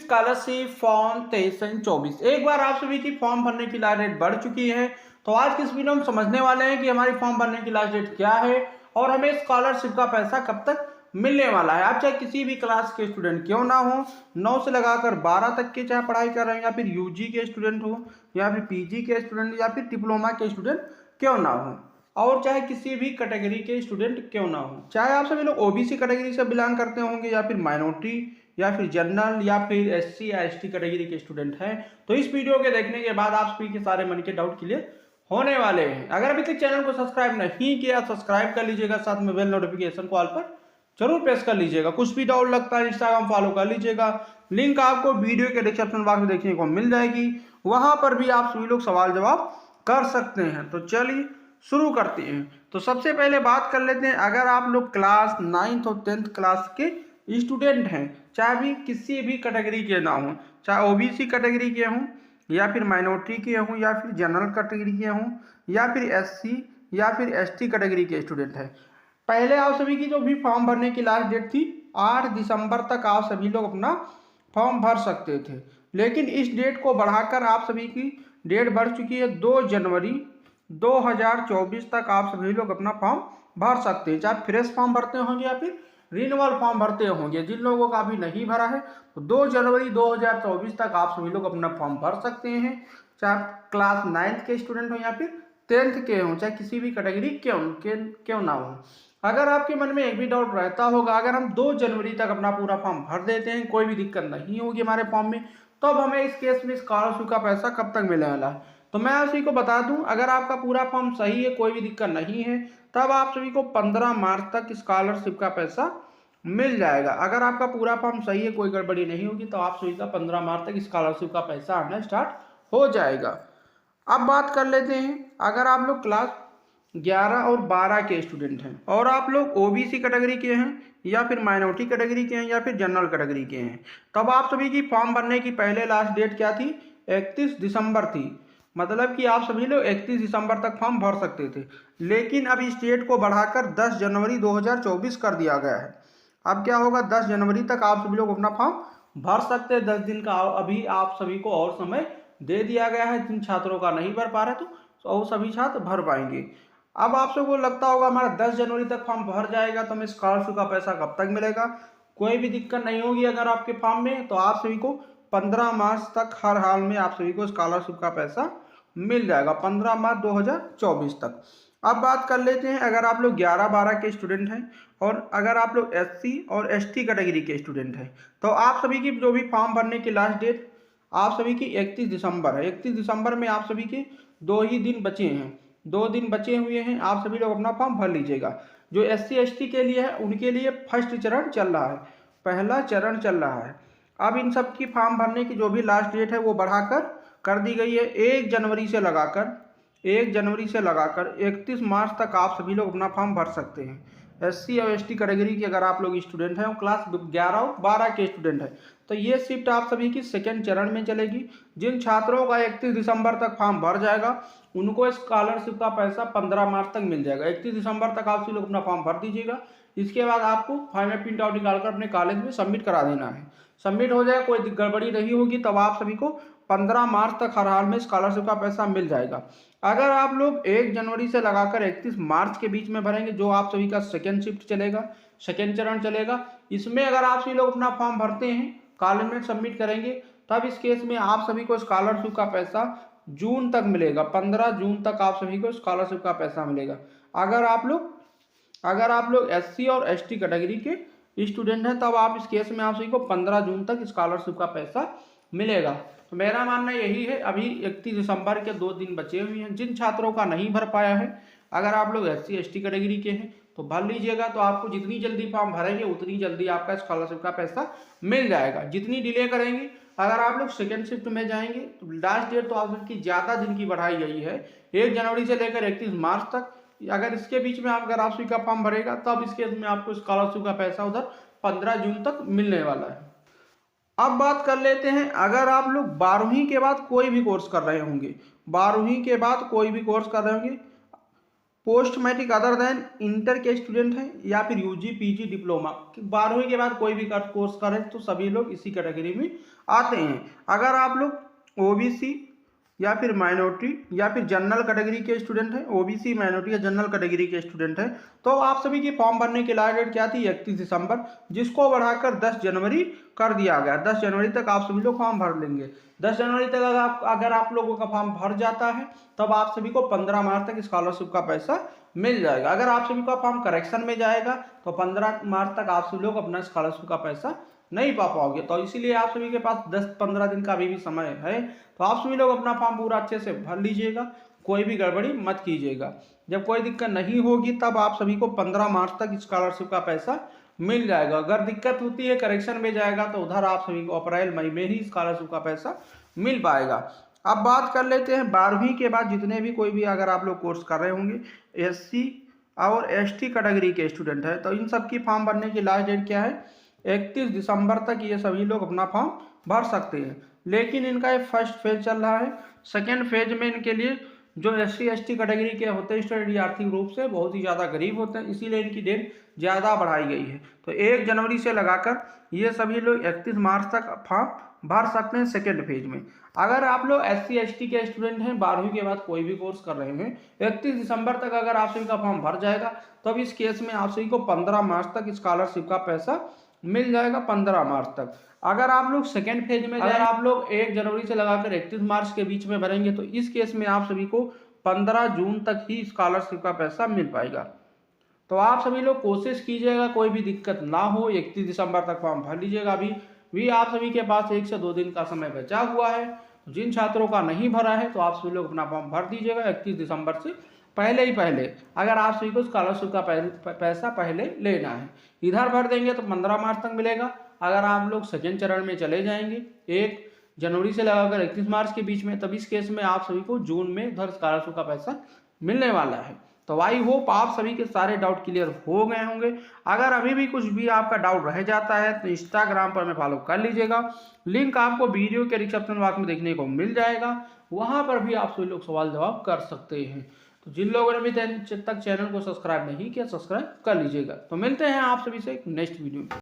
Scholarship form 23-24 एक बार आप सभी की फॉर्म भरने की लास्ट डेट बढ़ चुकी है। तो आज की इस वीडियो में समझने वाले हैं कि हमारी फॉर्म भरने की लास्ट डेट क्या है और हमें स्कॉलरशिप का पैसा कब तक मिलने वाला है। आप चाहे किसी भी क्लास के स्टूडेंट क्यों ना हो, 9 से लगाकर 12 तक के चाहे पढ़ाई कर रहे हैं, या फिर यूजी के स्टूडेंट हो, या फिर पीजी के स्टूडेंट, या फिर डिप्लोमा के स्टूडेंट क्यों ना हो, और चाहे किसी भी कैटेगरी के स्टूडेंट क्यों ना हो, चाहे आप सभी लोग ओबीसी कैटेगरी से बिलोंग करते होंगे, या फिर माइनॉरिटी, या फिर जनरल, या फिर एससी या एसटी कैटेगरी के स्टूडेंट हैं, तो इस वीडियो के देखने के बाद आप सभी के सारे मन के डाउट क्लियर होने वाले हैं। अगर अभी तक चैनल को सब्सक्राइब नहीं किया, सब्सक्राइब कर लीजिएगा, साथ में बेल नोटिफिकेशन को ऑल पर जरूर प्रेस कर लीजिएगा। कुछ भी डाउट लगता है इंस्टाग्राम फॉलो कर लीजिएगा, लिंक आपको वीडियो के डिस्क्रिप्शन बॉक्स में देखने को मिल जाएगी, वहां पर भी आप सभी लोग सवाल जवाब कर सकते हैं। तो चलिए शुरू करते हैं। तो सबसे पहले बात कर लेते हैं, अगर आप लोग क्लास 9th और 10th क्लास के स्टूडेंट हैं, चाहे भी किसी भी कैटेगरी के ना हों, चाहे ओबीसी कैटेगरी के हों, या फिर माइनॉरिटी के हों, या फिर जनरल कैटेगरी के हों, या फिर एससी या फिर एसटी कैटेगरी के स्टूडेंट हैं, पहले आप सभी की जो भी फॉर्म भरने की लास्ट डेट थी 8 दिसंबर तक आप सभी लोग अपना फॉर्म भर सकते थे। लेकिन इस डेट को बढ़ाकर आप सभी की डेट बढ़ चुकी है 2 जनवरी 2024 तक आप सभी लोग अपना फॉर्म भर सकते हैं। चाहे फ्रेश फॉर्म भरते होंगे या फिर रिन्यूअल फॉर्म भरते होंगे, जिन लोगों का अभी नहीं भरा है तो 2 जनवरी 2024 तक आप सभी लोग अपना फॉर्म भर सकते हैं। चाहे क्लास 9th के स्टूडेंट हो या फिर 10th के हों, चाहे किसी भी कैटेगरी क्यों ना हो। अगर आपके मन में एक भी डाउट रहता होगा, अगर हम 2 जनवरी तक अपना पूरा फॉर्म भर देते हैं, कोई भी दिक्कत नहीं होगी हमारे फॉर्म में, तो अब हमें इस केस में स्कॉलरशिप का पैसा कब तक मिलने वाला है। तो मैं आप सभी को बता दूं, अगर आपका पूरा फॉर्म सही है, कोई भी दिक्कत नहीं है, तब आप सभी को 15 मार्च तक स्कॉलरशिप का पैसा मिल जाएगा। अगर आपका पूरा फॉर्म सही है, कोई गड़बड़ी नहीं होगी, तो आप सभी का 15 मार्च तक स्कॉलरशिप का पैसा आना स्टार्ट हो जाएगा। अब बात कर लेते हैं, अगर आप लोग क्लास 11 और 12 के स्टूडेंट हैं और आप लोग ओबीसी कैटेगरी के हैं, या फिर माइनॉरिटी कैटेगरी के हैं, या फिर जनरल कैटेगरी के हैं, तब आप सभी की फॉर्म भरने की पहले लास्ट डेट क्या थी? 31 दिसंबर थी। मतलब कि आप सभी लोग 31 दिसंबर तक फॉर्म भर सकते थे। लेकिन अब इस डेट को बढ़ाकर 10 जनवरी 2024 कर दिया गया है। अब क्या होगा, 10 जनवरी तक आप सभी लोग अपना फॉर्म भर सकते हैं। 10 दिन का अभी आप सभी को और समय दे दिया गया है। जिन छात्रों का नहीं भर पा रहे तो वो सभी छात्र भर पाएंगे। अब आप सबको लगता होगा हमारा 10 जनवरी तक फॉर्म भर जाएगा तो हमें स्कॉलरशिप का पैसा कब तक मिलेगा। कोई भी दिक्कत नहीं होगी अगर आपके फॉर्म में, तो आप सभी को 15 मार्च तक हर हाल में आप सभी को स्कॉलरशिप का पैसा मिल जाएगा, 15 मार्च 2024 तक। अब बात कर लेते हैं, अगर आप लोग 11-12 के स्टूडेंट हैं और अगर आप लोग एससी और एसटी कैटेगरी के स्टूडेंट हैं, तो आप सभी की जो भी फॉर्म भरने की लास्ट डेट आप सभी की 31 दिसंबर है। 31 दिसंबर में आप सभी के 2 ही दिन बचे हैं, 2 दिन बचे हुए हैं। आप सभी लोग अपना फॉर्म भर लीजिएगा। जो एससी एसटी के लिए है, उनके लिए फर्स्ट चरण चल रहा है, पहला चरण चल रहा है। अब इन सब की फॉर्म भरने की जो भी लास्ट डेट है वो बढ़ाकर कर दी गई है। 1 जनवरी से लगाकर 31 मार्च तक आप सभी लोग अपना फॉर्म भर सकते हैं। एससी और एसटी कैटेगरी के अगर आप लोग स्टूडेंट हैं और क्लास 11 और 12 के स्टूडेंट हैं, तो ये शिफ्ट आप सभी की सेकेंड चरण में चलेगी। जिन छात्रों का 31 दिसंबर तक फॉर्म भर जाएगा उनको स्कॉलरशिप का पैसा 15 मार्च तक मिल जाएगा। 31 दिसंबर तक आप सभी लोग अपना फॉर्म भर दीजिएगा। इसके बाद आपको फाइनल प्रिंट आउट निकालकर अपने कॉलेज में सबमिट करा देना है। सबमिट हो जाए, कोई गड़बड़ी नहीं होगी, तब आप सभी को 15 मार्च तक हर हाल में स्कॉलरशिप का पैसा मिल जाएगा। अगर आप लोग 1 जनवरी से लगाकर 31 मार्च के बीच में भरेंगे, जो आप सभी का सेकेंड शिफ्ट चलेगा, सेकेंड चरण चलेगा, इसमें अगर आप सभी लोग अपना फॉर्म भरते हैं, कॉलेज में सबमिट करेंगे, तब इस केस में आप सभी को स्कॉलरशिप का पैसा जून तक मिलेगा। 15 जून तक आप सभी को स्कॉलरशिप का पैसा मिलेगा। अगर आप लोग एससी और एसटी कैटेगरी के स्टूडेंट हैं, तब आप इस केस में आप सभी को 15 जून तक स्कॉलरशिप का पैसा मिलेगा। तो मेरा मानना यही है, अभी 31 दिसंबर के 2 दिन बचे हुए हैं। जिन छात्रों का नहीं भर पाया है, अगर आप लोग एससी एसटी कैटेगरी के हैं तो भर लीजिएगा। तो आपको जितनी जल्दी फॉर्म भरेंगे उतनी जल्दी आपका स्कॉलरशिप का पैसा मिल जाएगा। जितनी डिले करेंगे, अगर आप लोग सेकेंड शिफ्ट में जाएंगे तो लास्ट डेट तो आपकी ज़्यादा दिन की बढ़ाई गई है, 1 जनवरी से लेकर 31 मार्च तक। अगर इसके बीच में अगर आप सभी का फॉर्म भरेगा, तब इस केस में आपको स्कॉलरशिप का पैसा उधर 15 जून तक मिलने वाला है। अब बात कर लेते हैं, अगर आप लोग 12वीं के बाद कोई भी कोर्स कर रहे होंगे, 12वीं के बाद कोई भी कोर्स कर रहे होंगे, post matric other than inter के स्टूडेंट हैं या फिर यूजी पीजी डिप्लोमा 12वीं के बाद कोई भी कोर्स करें तो सभी लोग इसी कैटेगरी में आते हैं। अगर आप लोग ओबीसी या फिर माइनॉरिटी या फिर जनरल कैटेगरी के स्टूडेंट हैं, ओबीसी माइनॉरिटी या जनरल कैटेगरी के स्टूडेंट हैं, तो आप सभी की फॉर्म भरने की लास्ट डेट क्या थी 31 दिसंबर, जिसको बढ़ाकर 10 जनवरी कर दिया गया। 10 जनवरी तक आप सभी लोग फॉर्म भर लेंगे। 10 जनवरी तक अगर आप लोगों का फॉर्म भर जाता है तब आप सभी को 15 मार्च तक स्कॉलरशिप का पैसा मिल जाएगा। अगर आप सभी का फॉर्म करेक्शन में जाएगा तो 15 मार्च तक आप सभी लोग अपना स्कॉलरशिप का पैसा नहीं पा पाओगे। तो इसीलिए आप सभी के पास 10-15 दिन का अभी भी समय है, तो आप सभी लोग अपना फॉर्म पूरा अच्छे से भर लीजिएगा, कोई भी गड़बड़ी मत कीजिएगा। जब कोई दिक्कत नहीं होगी तब आप सभी को 15 मार्च तक स्कॉलरशिप का पैसा मिल जाएगा। अगर दिक्कत होती है करेक्शन में जाएगा तो उधर आप सभी को अप्रैल मई में ही स्कॉलरशिप का पैसा मिल पाएगा। अब बात कर लेते हैं 12वीं के बाद जितने भी कोई भी अगर आप लोग कोर्स कर रहे होंगे एससी और एसटी कैटेगरी के स्टूडेंट है, तो इन सब की फॉर्म भरने की लास्ट डेट क्या है 31 दिसंबर तक ये सभी लोग अपना फॉर्म भर सकते हैं। लेकिन इनका एक फर्स्ट फेज चल रहा है, सेकेंड फेज में इनके लिए जो एससी एसटी कैटेगरी के होते हैं स्टूडेंट आर्थिक रूप से बहुत ही ज़्यादा गरीब होते हैं, इसीलिए इनकी डेट ज़्यादा बढ़ाई गई है। तो 1 जनवरी से लगाकर ये सभी लोग 31 मार्च तक फॉर्म भर सकते हैं सेकेंड फेज में। अगर आप लोग एससी एसटी के स्टूडेंट हैं 12वीं के बाद कोई भी कोर्स कर रहे हैं 31 दिसंबर तक अगर आप सभी का फॉर्म भर जाएगा तब इस केस में आप सभी को 15 मार्च तक स्कॉलरशिप का पैसा मिल जाएगा 15 मार्च तक। अगर आप लोग सेकेंड फेज में अगर आप लोग 1 जनवरी से लगाकर 31 मार्च के बीच में भरेंगे तो इस केस में आप सभी को 15 जून तक ही स्कॉलरशिप का पैसा मिल पाएगा। तो आप सभी लोग कोशिश कीजिएगा कोई भी दिक्कत ना हो, 31 दिसंबर तक फॉर्म भर लीजिएगा। अभी भी आप सभी के पास 1 से 2 दिन का समय बचा हुआ है। जिन छात्रों का नहीं भरा है तो आप सभी लोग अपना फॉर्म भर दीजिएगा 31 दिसंबर से पहले ही पहले, अगर आप सभी को स्कॉलरशिप का पैसा पहले लेना है। इधर भर देंगे तो 15 मार्च तक मिलेगा। अगर आप लोग सेकेंड चरण में चले जाएंगे 1 जनवरी से लगाकर 31 मार्च के बीच में, तब इस केस में आप सभी को जून में उधर स्कॉलरशिप का पैसा मिलने वाला है। तो आई होप आप सभी के सारे डाउट क्लियर हो गए होंगे। अगर अभी भी कुछ भी आपका डाउट रह जाता है तो इंस्टाग्राम पर हमें फॉलो कर लीजिएगा, लिंक आपको वीडियो के डिस्क्रिप्शन बॉक्स में देखने को मिल जाएगा, वहां पर भी आप सभी लोग सवाल जवाब कर सकते हैं। तो जिन लोगों ने अभी तक चैनल को सब्सक्राइब नहीं किया सब्सक्राइब कर लीजिएगा। तो मिलते हैं आप सभी से एक नेक्स्ट वीडियो में।